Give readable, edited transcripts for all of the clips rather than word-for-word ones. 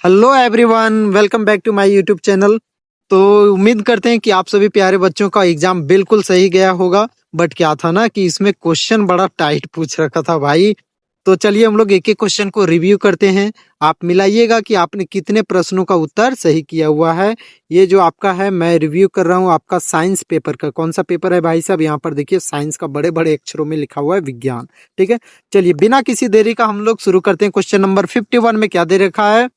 Hello everyone, welcome back to my YouTube channel. तो उम्मीद करते हैं कि आप सभी प्यारे बच्चों का एग्जाम बिल्कुल सही गया होगा। बट क्या था ना कि इसमें क्वेश्चन बड़ा टाइट पूछ रखा था भाई। तो चलिए हम लोग एक एक क्वेश्चन को रिव्यू करते हैं। आप मिलाइएगा कि आपने कितने प्रश्नों का उत्तर सही किया हुआ है। ये जो आपका है मैं रिव्यू कर रहा हूँ आपका साइंस पेपर का। कौन सा पेपर है भाई साहब? यहाँ पर देखिए साइंस का बड़े बड़े अक्षरों में लिखा हुआ है विज्ञान। ठीक है, चलिए बिना किसी देरी का हम लोग शुरू करते हैं। क्वेश्चन नंबर 51 में क्या दे रखा है?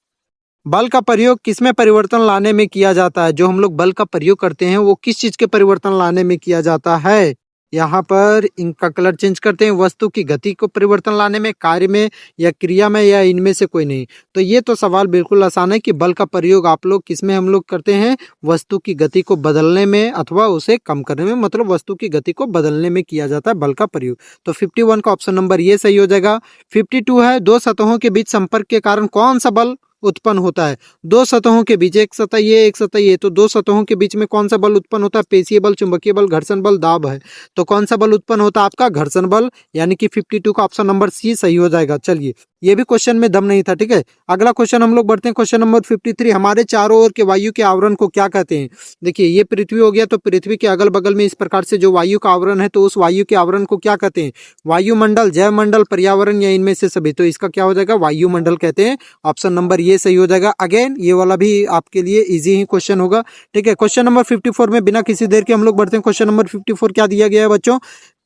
बल का प्रयोग किसमें परिवर्तन लाने में किया जाता है? जो हम लोग बल का प्रयोग करते हैं वो किस चीज के परिवर्तन लाने में किया जाता है? यहाँ पर इनका कलर चेंज करते हैं। वस्तु की गति को परिवर्तन लाने में, कार्य में, या क्रिया में, या इनमें से कोई नहीं। तो ये तो सवाल बिल्कुल आसान है कि बल का प्रयोग आप लोग किसमें हम लोग करते हैं? वस्तु की गति को बदलने में अथवा उसे कम करने में, मतलब वस्तु की गति को बदलने में किया जाता है बल का प्रयोग। तो 51 का ऑप्शन नंबर ये सही हो जाएगा। 52 है, दो सतहों के बीच संपर्क के कारण कौन सा बल उत्पन्न होता है? दो सतहों के बीच, एक सतह ये एक सतह ये, तो दो सतहों के बीच में कौन सा बल उत्पन्न होता है? पेशीय बल, चुंबकीय बल, घर्षण बल, दाब है। तो कौन सा बल उत्पन्न होता है? आपका घर्षण बल, यानी कि 52 का ऑप्शन नंबर सी सही हो जाएगा। चलिए, ये भी क्वेश्चन में दम नहीं था। ठीक है, अगला क्वेश्चन हम लोग बढ़ते हैं। क्वेश्चन नंबर 53, हमारे चारों ओर के वायु के आवरण को क्या कहते हैं? देखिए ये पृथ्वी हो गया, तो पृथ्वी के अगल बगल में इस प्रकार से जो वायु का आवरण है, तो उस वायु के आवरण को क्या कहते हैं? वायुमंडल, जैवमंडल, पर्यावरण, या इनमें से सभी। तो इसका क्या हो जाएगा? वायुमंडल कहते हैं। ऑप्शन नंबर ये सही हो जाएगा। अगेन ये वाला भी आपके लिए इजी ही क्वेश्चन होगा। ठीक है, क्वेश्चन नंबर 54 में बिना किसी देर के हम लोग बढ़ते हैं। क्वेश्चन नंबर 54 क्या दिया गया है बच्चों?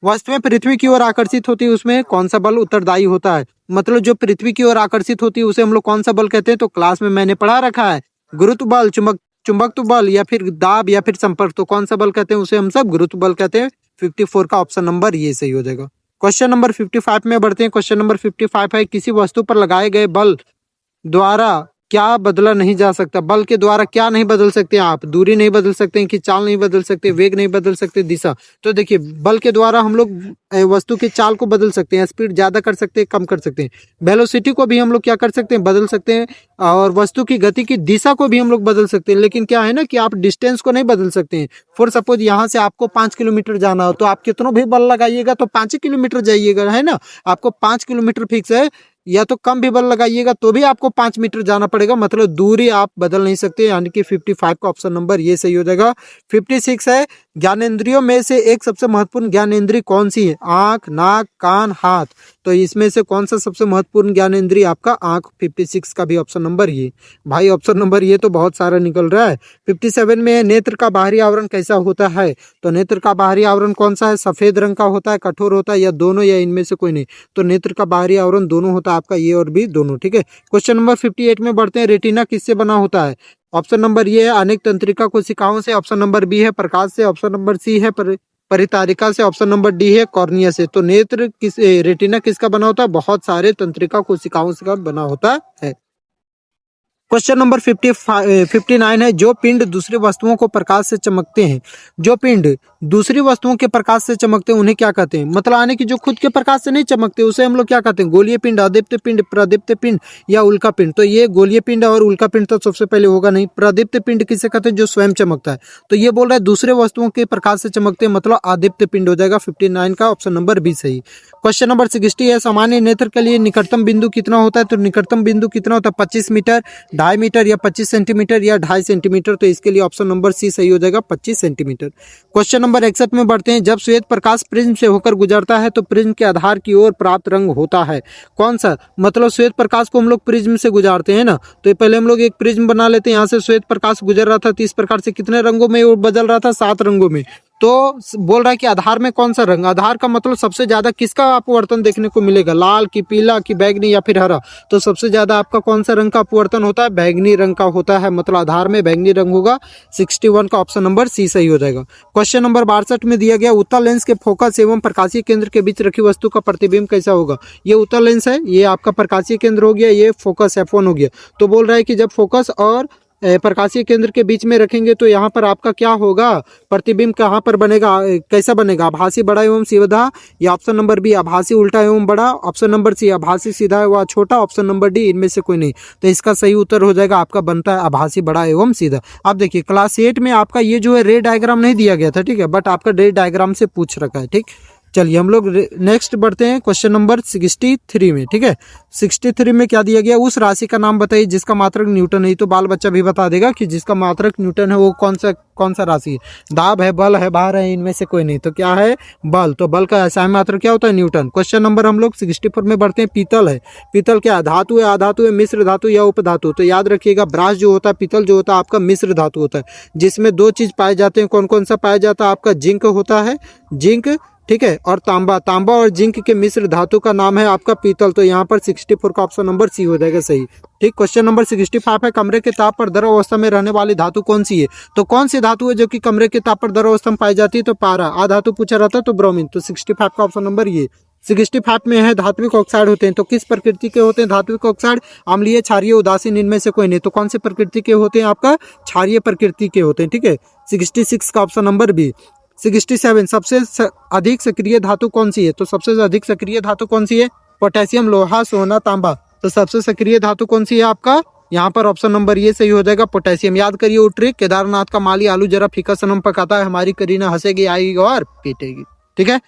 वस्तुएं पृथ्वी की ओर आकर्षित होती है, उसमें कौन सा बल उत्तरदायी होता है? मतलब जो पृथ्वी की ओर आकर्षित होती है उसे हम लोग कौन सा बल कहते हैं? तो क्लास में मैंने पढ़ा रखा है, गुरुत्व बल, चुंबकत्व बल, या फिर दाब, या फिर संपर्क। तो कौन सा बल कहते हैं? उसे हम सब गुरुत्व बल कहते हैं। 54 का ऑप्शन नंबर ये सही हो जाएगा। क्वेश्चन नंबर 55 में बढ़ते हैं। क्वेश्चन नंबर 55 है, किसी वस्तु पर लगाए गए बल द्वारा क्या बदला नहीं जा सकता? बल के द्वारा क्या नहीं बदल सकते आप? दूरी नहीं बदल सकते, कि चाल नहीं बदल सकते, वेग नहीं बदल सकते, दिशा। तो देखिए बल के द्वारा हम लोग वस्तु की चाल को बदल सकते हैं, स्पीड ज्यादा कर सकते हैं, कम कर सकते हैं, वेलोसिटी को भी हम लोग क्या कर सकते हैं? बदल सकते हैं, और वस्तु की गति की दिशा को भी हम लोग बदल सकते हैं। लेकिन क्या है ना कि आप डिस्टेंस को नहीं बदल सकते हैं। फॉर सपोज यहाँ से आपको 5 किलोमीटर जाना हो, तो आप कितनों भी बल लगाइएगा तो 5 किलोमीटर जाइएगा, है ना। आपको 5 किलोमीटर फिक्स है, या तो कम भी बल लगाइएगा तो भी आपको 5 मीटर जाना पड़ेगा। मतलब दूरी आप बदल नहीं सकते, यानी कि 55 का ऑप्शन नंबर ये सही हो जाएगा। 56 है, ज्ञानेंद्रियों में से एक सबसे महत्वपूर्ण ज्ञानेंद्रिय कौन सी है? आंख, नाक, कान, हाथ। तो इसमें से कौन सा सबसे महत्वपूर्ण ज्ञानेंद्रिय? आपका आंख। 56 का भी ऑप्शन नंबर ये। भाई ऑप्शन नंबर ये तो बहुत सारा निकल रहा है। 57 में नेत्र का बाहरी आवरण कैसा होता है? तो नेत्र का बाहरी आवरण कौन सा है? सफेद रंग का होता है, कठोर होता है, या दोनों, या इनमें से कोई नहीं। तो नेत्र का बाहरी आवरण दोनों होता है आपका, ये और भी दोनों। ठीक है, क्वेश्चन नंबर 58 में बढ़ते हैं। रेटिना किससे बना होता है? ऑप्शन नंबर ये है, अनेक तंत्रिका कोशिकाओं से। ऑप्शन नंबर बी है प्रकाश से। ऑप्शन नंबर सी है परितारिका से। ऑप्शन नंबर डी है कॉर्निया से। तो नेत्र रेटिना किसका बना होता है? बहुत सारे तंत्रिका कोशिकाओं से बना होता है। क्वेश्चन नंबर 59 है, जो पिंड दूसरी वस्तुओं को प्रकाश से चमकते हैं, जो पिंड दूसरी वस्तुओं के प्रकाश से चमकते हैं उन्हें क्या कहते हैं? मतलब आने की जो खुद के प्रकाश से नहीं चमकते उसे हम लोग क्या कहते हैं? गोलीय पिंड, अदीप्त पिंड, प्रदीप्त पिंड, या उल्का पिंड। तो ये गोलीय पिंड और उल्का पिंड तो सबसे पहले होगा नहीं। प्रदीप्त पिंड किसे कहते हैं? जो स्वयं चमकता है। तो ये बोल रहा है दूसरे वस्तुओं के प्रकाश से चमकते हैं, मतलब अदीप्त पिंड हो जाएगा। 59 का ऑप्शन नंबर बी सही। क्वेश्चन नंबर 60 है, सामान्य नेत्र के लिए निकटतम बिंदु कितना होता है? तो निकटतम बिंदु कितना होता है? 25 मीटर, 2.5 मीटर, या 25 सेंटीमीटर, या 2.5 सेंटीमीटर। तो इसके लिए ऑप्शन नंबर सी सही हो जाएगा, 25 सेंटीमीटर। क्वेश्चन नंबर 61 में बढ़ते हैं। जब श्वेत प्रकाश प्रिज्म से होकर गुजरता है तो प्रिज्म के आधार की ओर प्राप्त रंग होता है कौन सा? मतलब श्वेत प्रकाश को हम लोग प्रिज्म से गुजारते हैं ना, तो पहले हम लोग एक प्रिज्म बना लेते हैं। यहाँ से श्वेत प्रकाश गुजर रहा था, तो इस प्रकार से कितने रंगों में वो बदल रहा था? 7 रंगों में। तो बोल रहा है कि आधार में कौन सा रंग? आधार का मतलब सबसे ज्यादा किसका अपवर्तन देखने को मिलेगा? लाल की, पीला की, बैंगनी, या फिर हरा। तो सबसे ज्यादा आपका कौन सा रंग का अपवर्तन होता है? बैंगनी रंग का होता है, मतलब आधार में बैंगनी रंग होगा। 61 का ऑप्शन नंबर सी सही हो जाएगा। क्वेश्चन नंबर 62 में दिया गया, उत्तल लेंस के फोकस एवं प्रकाशीय केंद्र के बीच रखी वस्तु का प्रतिबिंब कैसा होगा? ये उत्तल लेंस है, ये आपका प्रकाशीय केंद्र हो गया, ये फोकस F1 हो गया। तो बोल रहा है कि जब फोकस और प्रकाशीय केंद्र के बीच में रखेंगे तो यहाँ पर आपका क्या होगा? प्रतिबिंब कहाँ पर बनेगा? कैसा बनेगा? आभासी बड़ा एवं सीधा, या ऑप्शन नंबर बी आभासी उल्टा एवं बड़ा, ऑप्शन नंबर सी आभासी सीधा व छोटा, ऑप्शन नंबर डी इनमें से कोई नहीं। तो इसका सही उत्तर हो जाएगा आपका बनता है आभासी बड़ा एवं सीधा। आप देखिए क्लास 8 में आपका ये जो है रे डायग्राम नहीं दिया गया था, ठीक है, बट आपका रे डायग्राम से पूछ रखा है। ठीक, चलिए हम लोग नेक्स्ट बढ़ते हैं क्वेश्चन नंबर 63 में। ठीक है, 63 में क्या दिया गया, उस राशि का नाम बताइए जिसका मात्रक न्यूटन है। तो बाल बच्चा भी बता देगा कि जिसका मात्रक न्यूटन है वो कौन सा राशि है। दाब है, बल है, भार है, इनमें से कोई नहीं। तो क्या है, बल। तो बल का एसआई मात्रक क्या होता है, न्यूटन। क्वेश्चन नंबर हम लोग 64 में बढ़ते हैं। पीतल है, पीतल क्या है, धातु है, अधातु है, मिश्र धातु या उपधातु। तो याद रखिएगा, ब्रास जो होता है, पीतल जो होता है आपका मिश्र धातु होता है, जिसमें दो चीज पाए जाते हैं। कौन कौन सा पाया जाता है, आपका जिंक होता है, जिंक, ठीक है, और तांबा। तांबा और जिंक के मिश्र धातु का नाम है आपका पीतल। तो यहाँ पर 64 का ऑप्शन नंबर सी हो जाएगा सही। ठीक, क्वेश्चन नंबर 65 है, कमरे के ताप पर द्रव अवस्था में रहने वाली धातु कौन सी है। तो कौन सी धातु है जो कि कमरे के ताप पर द्रव अवस्था में पाई जाती है, तो पारा। आधातु पूछा रहता है तो ब्रोमीन। तो 65 का ऑप्शन नंबर ये। 65 में है धात्विक ऑक्साइड होते हैं। तो किस प्रकृति के होते हैं धात्विक ऑक्साइड, अम्लीय, क्षारीय, उदासीन, इनमें से कोई नहीं। तो कौन से प्रकृति के होते हैं, आपका क्षारीय प्रकृति के होते हैं। ठीक है, 66 का ऑप्शन नंबर बी। 67 सबसे अधिक सक्रिय धातु कौन सी है। तो सबसे अधिक सक्रिय धातु कौन सी है, पोटेशियम, लोहा, सोना, तांबा। तो सबसे सक्रिय धातु कौन सी है आपका, यहाँ पर ऑप्शन नंबर ये सही हो जाएगा, पोटेशियम। याद करिए वो ट्रिक, केदारनाथ का माली आलू जरा फीका सनम पकाता है, हमारी करीना हंसेगी, आएगी और पीटेगी। ठीक है,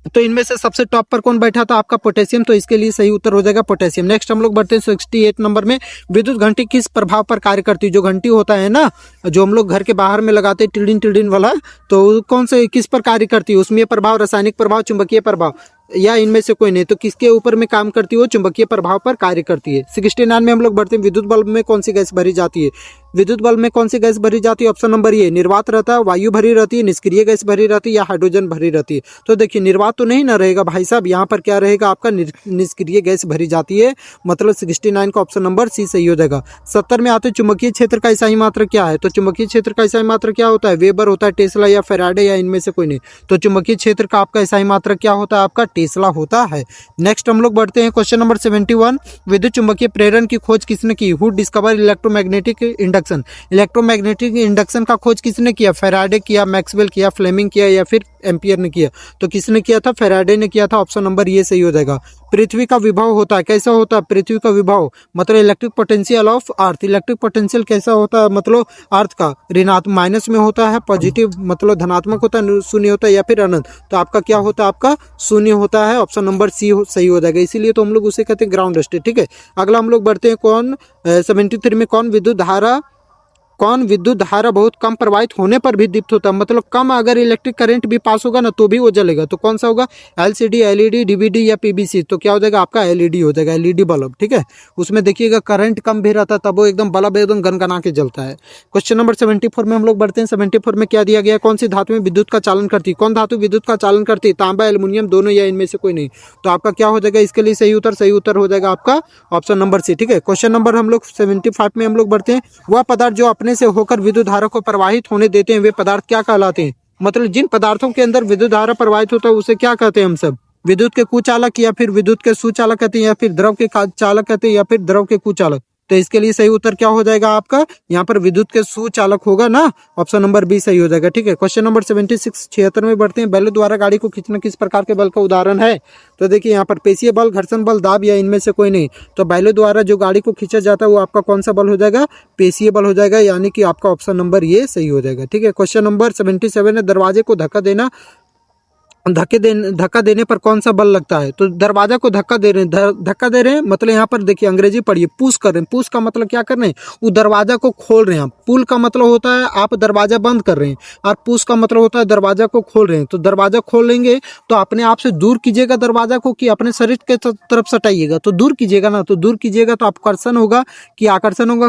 तो इनमें से सबसे टॉप पर कौन बैठा था, आपका पोटेशियम। तो इसके लिए सही उत्तर हो जाएगा पोटेशियम। नेक्स्ट हम लोग बढ़ते हैं 68 नंबर में। विद्युत घंटी किस प्रभाव पर कार्य करती है। जो घंटी होता है ना, जो हम लोग घर के बाहर में लगाते हैं, टिडिन टिडिन वाला, तो कौन से किस पर कार्य करती है, उसमें प्रभाव, रासायनिक प्रभाव, चुंबकीय प्रभाव, या इनमें से कोई नहीं। तो किसके ऊपर में काम करती है, वो चुंबकीय प्रभाव पर कार्य करती है। 69 में हम लोग बढ़ते हैं। विद्युत बल्ब में कौन सी गैस भरी जाती है। विद्युत बल्ब में कौन सी गैस भरी जाती है, ऑप्शन नंबर ये, निर्वात रहता है, वायु भरी रहती है, निष्क्रिय गैस भरी रहती है, या हाइड्रोजन भरी रहती है। तो देखिए निर्वात तो नहीं ना रहेगा भाई साहब, यहाँ पर क्या रहेगा आपका, निष्क्रिय गैस भरी जाती है। मतलब 69 का ऑप्शन नंबर सी सही हो जाएगा। 70 में आते चुंबकीय क्षेत्र का इकाई मात्रक क्या है। तो चुंबकीय क्षेत्र का इकाई मात्रक क्या होता है, वेबर होता है, टेस्ला या फैराडे, या इनमें से कोई नहीं। तो चुंबकीय क्षेत्र का आपका इकाई मात्रक क्या होता है, आपका टेस्ला होता है। नेक्स्ट हम लोग बढ़ते हैं क्वेश्चन नंबर 71। विद्युत चुंबकीय प्रेरण की खोज किसने की, who discover electromagnetic induction. Electromagnetic induction का खोज किसने किया, फैराडे किया, मैक्सवेल किया, फ्लेमिंग किया, या फिर एम्पियर ने किया। तो किसने किया था, फैराडे ने किया था। ऑप्शन नंबर ये सही हो जाएगा। पृथ्वी का विभव होता है, कैसा होता है पृथ्वी का विभव, मतलब electric potential of earth. Electric potential कैसा होता है, मतलब अर्थ का ऋणात्मक माइनस में होता है, पॉजिटिव मतलब धनात्मक होता है, शून्य होता है, या फिर अनंत। तो आपका क्या होता है, आपका शून्य होता है। ऑप्शन नंबर सी सही हो जाएगा। इसीलिए तो हम लोग उसे कहते हैं ग्राउंड स्टेट। ठीक है, अगला हम लोग बढ़ते हैं 73 में। कौन विद्युत धारा बहुत कम प्रवाहित होने पर भी दीप्त होता है, मतलब कम अगर इलेक्ट्रिक करंट भी पास होगा ना तो भी वो जलेगा। तो कौन सा होगा, एलसीडी, एलईडी, डीवीडी, या पीवीसी। तो क्या हो जाएगा आपका, एलईडी हो जाएगा, एलईडी बल्ब। ठीक है, उसमें देखिएगा करंट कम भी रहता है तब वो एकदम बल्ब एकदम गनगना के जलता है। क्वेश्चन नंबर 74 में हम लोग बढ़ते हैं। 74 में क्या दिया गया, कौन सी धातु में विद्युत का चालन करती है। कौन धातु विद्युत का चालन करती है, तांबा, एल्युमिनियम, दोनों, या इनमें से कोई नहीं। तो आपका क्या हो जाएगा, इसके लिए सही उत्तर हो जाएगा आपका ऑप्शन नंबर सी। ठीक है, क्वेश्चन नंबर हम लोग 75 में हम लोग बढ़ते हैं। वह पदार्थ जो अपने से होकर विद्युत धारा को प्रवाहित होने देते हैं वे पदार्थ क्या कहलाते हैं। मतलब जिन पदार्थों के अंदर विद्युत धारा प्रवाहित होता है उसे क्या कहते हैं हम सब, विद्युत के कुचालक, या फिर विद्युत के सुचालक कहते हैं, या फिर द्रव के चालक कहते हैं, या फिर द्रव के कुचालक। तो इसके लिए सही उत्तर क्या हो जाएगा आपका, यहाँ पर विद्युत के सुचालक होगा ना, ऑप्शन नंबर बी सही हो जाएगा। ठीक है, क्वेश्चन नंबर 76 76 में बढ़ते हैं। बैलों द्वारा गाड़ी को खींचना किस प्रकार के बल का उदाहरण है। तो देखिए यहाँ पर पेशीय बल, घर्षण बल, दाब, या इनमें से कोई नहीं। तो बैलों द्वारा जो गाड़ी को खींचा जाता है वो आपका कौन सा बल हो जाएगा, पेशीय बल हो जाएगा, यानी कि आपका ऑप्शन नंबर ये सही हो जाएगा। ठीक है, क्वेश्चन नंबर 77 है। दरवाजे को धक्का देने पर कौन सा बल लगता है। तो दरवाजा को धक्का दे रहे हैं मतलब यहाँ पर देखिए अंग्रेजी पढ़िए, पुश कर रहे हैं। पुश का मतलब क्या कर रहे हैं, वो दरवाजा को खोल रहे हैं। पुल का मतलब होता है आप दरवाजा बंद कर रहे हैं, और पुश का मतलब होता है दरवाजा को खोल रहे हैं। तो दरवाजा खोल लेंगे तो अपने आप से दूर कीजिएगा दरवाजा को, कि अपने शरीर के तरफ सटाइएगा। तो दूर कीजिएगा ना, तो दूर कीजिएगा तो आकर्षण होगा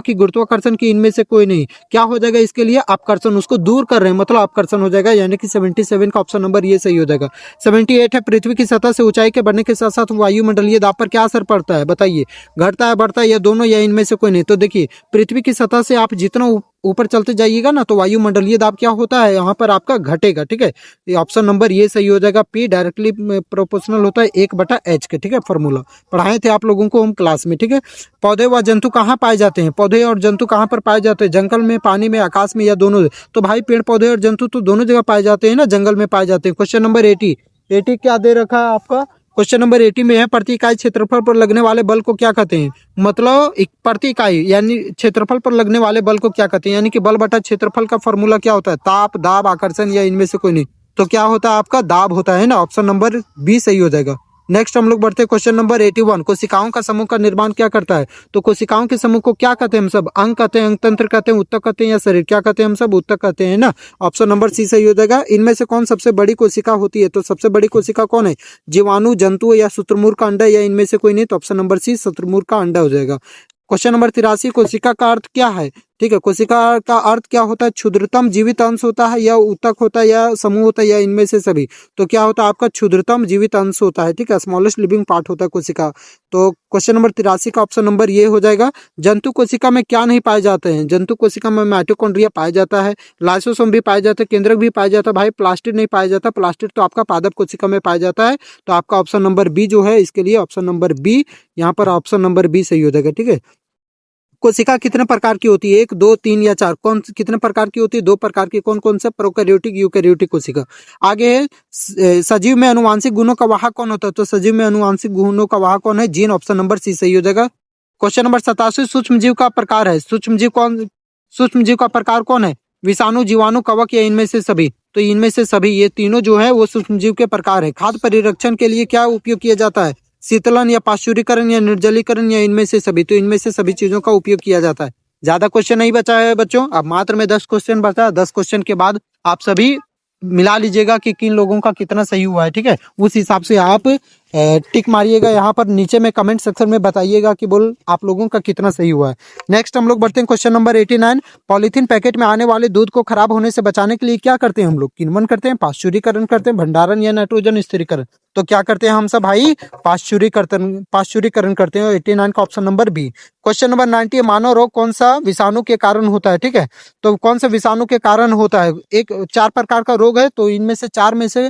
कि गुरुत्वाकर्षण की, इनमें से कोई नहीं। क्या हो जाएगा इसके लिए, आकर्षण, उसको दूर कर रहे हैं मतलब आकर्षण हो जाएगा, यानी कि 77 का ऑप्शन नंबर ये सही हो जाएगा। 78 है। पृथ्वी की सतह से ऊंचाई के बढ़ने के साथ साथ वायुमंडलीय दाब पर क्या असर पड़ता है, बताइए, घटता है, बढ़ता है, या दोनों, या इनमें से कोई नहीं। तो देखिए पृथ्वी की सतह से आप जितना ऊपर चलते जाइएगा ना तो वायुमंडलीय दाब क्या होता है, यहाँ पर आपका घटेगा। ठीक है, ये ऑप्शन नंबर ये सही हो जाएगा। पी डायरेक्टली प्रोपोर्शनल होता है 1/h के। ठीक है, फॉर्मूला पढ़ाए थे आप लोगों को हम क्लास में। ठीक है, पौधे व जंतु कहाँ पाए जाते हैं, पौधे और जंतु कहाँ पर पाए जाते हैं, जंगल में, पानी में, आकाश में, या दोनों। तो भाई पेड़ पौधे और जंतु तो दोनों जगह पाए जाते हैं ना, जंगल में पाए जाते हैं। क्वेश्चन नंबर 80 क्या दे रखा है आपका, क्वेश्चन नंबर 80 में है, प्रति इकाई क्षेत्रफल पर लगने वाले बल को क्या कहते हैं। मतलब प्रति इकाई यानी क्षेत्रफल पर लगने वाले बल को क्या कहते हैं, यानी कि बल बटा क्षेत्रफल का फॉर्मूला क्या होता है, ताप, दाब, आकर्षण, या इनमें से कोई नहीं। तो क्या होता है आपका दाब होता है ना, ऑप्शन नंबर बी सही हो जाएगा। नेक्स्ट हम लोग बढ़ते हैं क्वेश्चन नंबर 81। कोशिकाओं का समूह का निर्माण क्या करता है? तो कोशिकाओं के समूह को क्या कहते हैं हम सब? अंग कहते हैं, अंग तंत्र कहते हैं, ऊतक कहते हैं या शरीर? क्या कहते हैं हम सब? ऊतक कहते हैं ना। ऑप्शन नंबर सी सही हो जाएगा। इनमें से कौन सबसे बड़ी कोशिका होती है? तो सबसे बड़ी कोशिका कौन है? जीवाणु, जंतु या शुतुरमुर्ग का अंडा, या इनमें से कोई नहीं? तो ऑप्शन नंबर सी शुतुरमुर्ग का अंडा हो जाएगा। Question number 83। कोशिका का अर्थ क्या है? ठीक है, कोशिका का अर्थ क्या होता है? क्षुद्रतम जीवित अंश होता है, या ऊतक होता है, या समूह होता है, या इनमें से सभी? तो क्या होता है आपका? क्षुद्रतम जीवित अंश होता है। ठीक है, स्मॉलेस्ट लिविंग पार्ट होता है कोशिका। तो क्वेश्चन नंबर 83 का ऑप्शन नंबर ये हो जाएगा। जंतु कोशिका में क्या नहीं पाए जाते हैं? जंतु कोशिका में माइटोकॉन्ड्रिया पाया जाता है, लाइसोसोम भी पाया जाता है, केंद्रक भी पाया जाता है भाई, प्लास्टिड नहीं पाया जाता। प्लास्टिड तो आपका पादप कोशिका में पाया जाता है। तो आपका ऑप्शन नंबर बी जो है, इसके लिए ऑप्शन नंबर बी, यहाँ पर ऑप्शन नंबर बी सही हो जाएगा। ठीक है, कोशिका कितने प्रकार की होती है? 1, 2, 3 या 4? कौन कितने प्रकार की होती है? 2 प्रकार की। कौन कौन से? प्रोकैरियोटिक, यूकैरियोटिक कोशिका। आगे है सजीव में अनुवांशिक गुणों का वाहक कौन होता है? तो सजीव में अनुवांशिक गुणों का वाहक कौन है? जीन। ऑप्शन नंबर सी सही हो जाएगा। Question number 87। सूक्ष्म जीव का प्रकार है। सूक्ष्म जीव का प्रकार कौन है? विषाणु, जीवाणु, कवक या इनमें से सभी? तो इनमें से सभी, ये तीनों जो है वो सूक्ष्म जीव के प्रकार है। खाद्य परिरक्षण के लिए क्या उपयोग किया जाता है? शीतलन या पाश्चुरीकरण या निर्जलीकरण, या इनमें से सभी? तो इनमें से सभी चीजों का उपयोग किया जाता है। ज्यादा क्वेश्चन नहीं बचा है बच्चों, अब मात्र में 10 क्वेश्चन बचा। 10 क्वेश्चन के बाद आप सभी मिला लीजिएगा कि किन लोगों का कितना सही हुआ है। ठीक है, उस हिसाब से आप टिक मारिएगा यहाँ पर नीचे में कमेंट सेक्शन में बताइएगा कि बोल आप लोगों का कितना सही हुआ है। नेक्स्ट हम लोग बढ़ते हैं क्वेश्चन नंबर 89। पॉलीथीन पैकेट में आने वाले दूध को खराब होने से बचाने के लिए क्या करते हैं हम लोग? किण्वन करते हैं, पाश्चुरीकरण करते हैं, भंडारण या नाइट्रोजन स्थिरीकरण? तो क्या करते हैं हम सब भाई? पाश्चुरीकरण करते हैं। 89 का option number B. Question number 90। मानव रोग कौन सा विषाणु के कारण होता है? ठीक है, तो कौन सा विषाणु के कारण होता है? एक 4 प्रकार का रोग है, तो इनमें से 4 में से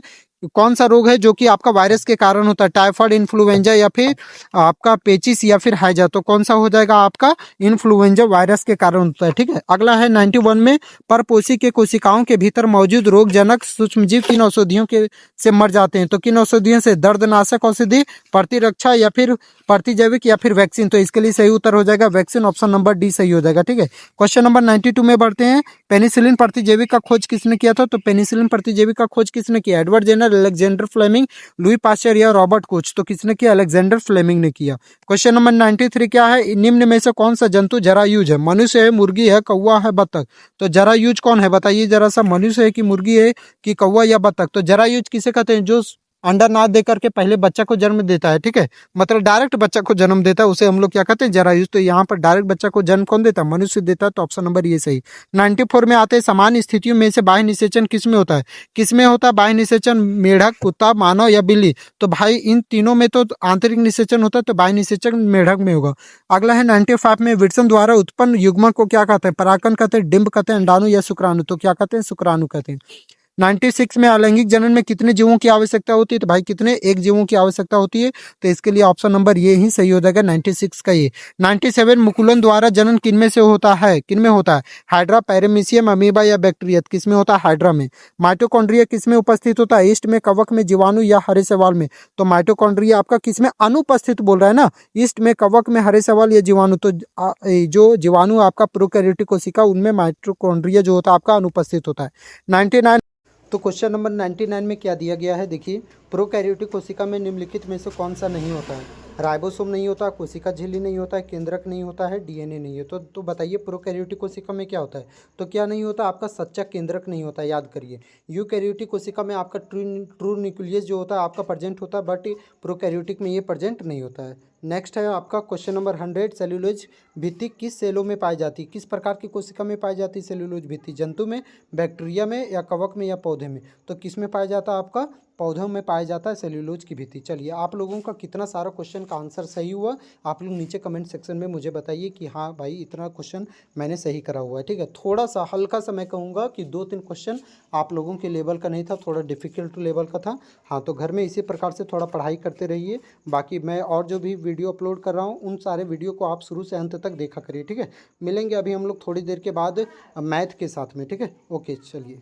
कौन सा रोग है जो कि आपका वायरस के कारण होता है? टाइफाइड, इन्फ्लुएंजा या फिर आपका पेचिस या फिर हैजा? तो कौन सा हो जाएगा आपका? इन्फ्लुएंजा वायरस के कारण होता है। ठीक है, अगला है 91 में। परपोषी के कोशिकाओं के भीतर मौजूद रोगजनक सूक्ष्मजीव किन औषधियों के से मर जाते हैं? तो किन औषधियों से? दर्दनाशक औषधि, प्रतिरक्षा या फिर प्रतिजैविक या फिर वैक्सीन? तो इसके लिए सही उत्तर हो जाएगा वैक्सीन। ऑप्शन नंबर डी सही हो जाएगा। ठीक है, क्वेश्चन नंबर 92 में बढ़ते हैं। पेनिसिलिन प्रतिजैविक का खोज किसने किया था? तो पेनिसिलिन प्रतिजैविक का खोज किसने किया? Edward Jenner, Alexander Fleming, Louis Pasteur या रॉबर्ट कोच? तो किसने किया? अलेक्जेंडर फ्लेमिंग ने किया। क्वेश्चन नंबर 93 क्या है? निम्न में से कौन सा जंतु जरायुज है? मनुष्य है, मुर्गी है, कौवा है, बतख? तो जरायुज कौन है बताइए जरा सा। मनुष्य है कि मुर्गी है कि कौवा या बतख? तो जरायुज किसे कहते हैं? जो अंडा ना दे करके पहले बच्चा को जन्म देता है। ठीक है, मतलब डायरेक्ट बच्चा को जन्म देता है, उसे हम लोग क्या कहते हैं? जरायुज। तो यहाँ पर डायरेक्ट बच्चा को जन्म कौन देता है? मनुष्य देता है। तो ऑप्शन नंबर ये सही। 94 में आते हैं। समान स्थितियों में से बाह्य निषेचन किसमें होता है? किसमें होता है बाह्य निषेचन? मेढक, कुत्ता, मानव या बिल्ली? तो भाई इन तीनों में तो आंतरिक निषेचन होता है, तो बाह्य निषेचन मेढक में होगा। अगला है 95 में। विल्सन द्वारा उत्पन्न युग्मक को क्या कहते हैं? परागकण कहते हैं, डिंब कहते हैं, अंडाणु या शुक्राणु? तो क्या कहते हैं? शुक्राणु कहते हैं। 96 में अलैंगिक जनन में कितने जीवों की आवश्यकता होती है? तो भाई कितने? एक जीवों की आवश्यकता होती है। तो इसके लिए ऑप्शन नंबर ये ही सही हो जाएगा 96 का ये। 97 मुकुलन द्वारा जनन किनमें से होता है? किनमें होता है? हाइड्रा, पैरामीशियम, अमीबा या बैक्टीरिया? किसमें होता है? हाइड्रा में। माइटोकॉन्ड्रिया किसमें उपस्थित होता है? ईस्ट में, कवक में, जीवाणु या हरे सवाल में? तो माइटोकॉन्ड्रिया आपका किसमें अनुपस्थित बोल रहा है ना? ईस्ट में, कवक में, हरे सवाल या जीवाणु? तो जो जीवाणु आपका प्रोकैरियोटिक कोशिका, उनमें माइटोकॉन्ड्रिया जो होता है आपका अनुपस्थित होता है। 99। तो क्वेश्चन नंबर 99 में क्या दिया गया है देखिए। प्रोकैरियोटिक कोशिका में निम्नलिखित में से कौन सा नहीं होता है? राइबोसोम नहीं होता, कोशिका झिल्ली नहीं होता है, केंद्रक नहीं होता है, डीएनए नहीं है। तो बताइए प्रोकैरियोटिक कोशिका में क्या होता है? तो क्या नहीं होता? आपका सच्चा केंद्रक नहीं होता, याद करिए। यूकैरियोटिक कोशिका में आपका ट्रू न्यूक्लियस जो होता है आपका प्रेजेंट होता है, बट प्रोकैरियोटिक में ये प्रेजेंट नहीं होता है। नेक्स्ट है आपका क्वेश्चन नंबर 100। सेल्यूलोज भित्ति किस सेलों में पाई जाती है? किस प्रकार की कोशिका में पाई जाती है सेल्यूलोज भित्ति? जंतु में, बैक्टीरिया में या कवक में या पौधे में? तो किस में पाया जाता है? आपका पौधों में पाया जाता है सेल्यूलोज की भित्ति। चलिए, आप लोगों का कितना सारा क्वेश्चन का आंसर सही हुआ आप लोग नीचे कमेंट सेक्शन में मुझे बताइए कि हाँ भाई इतना क्वेश्चन मैंने सही करा हुआ है। ठीक है, थोड़ा सा हल्का सा मैं कहूँगा कि 2-3 क्वेश्चन आप लोगों के लेवल का नहीं था, थोड़ा डिफिकल्ट लेवल का था। हाँ, तो घर में इसी प्रकार से थोड़ा पढ़ाई करते रहिए। बाकी मैं और जो भी वीडियो अपलोड कर रहा हूँ उन सारे वीडियो को आप शुरू से अंत तक देखा करिए। ठीक है, मिलेंगे अभी हम लोग थोड़ी देर के बाद मैथ के साथ में। ठीक है, ओके, चलिए।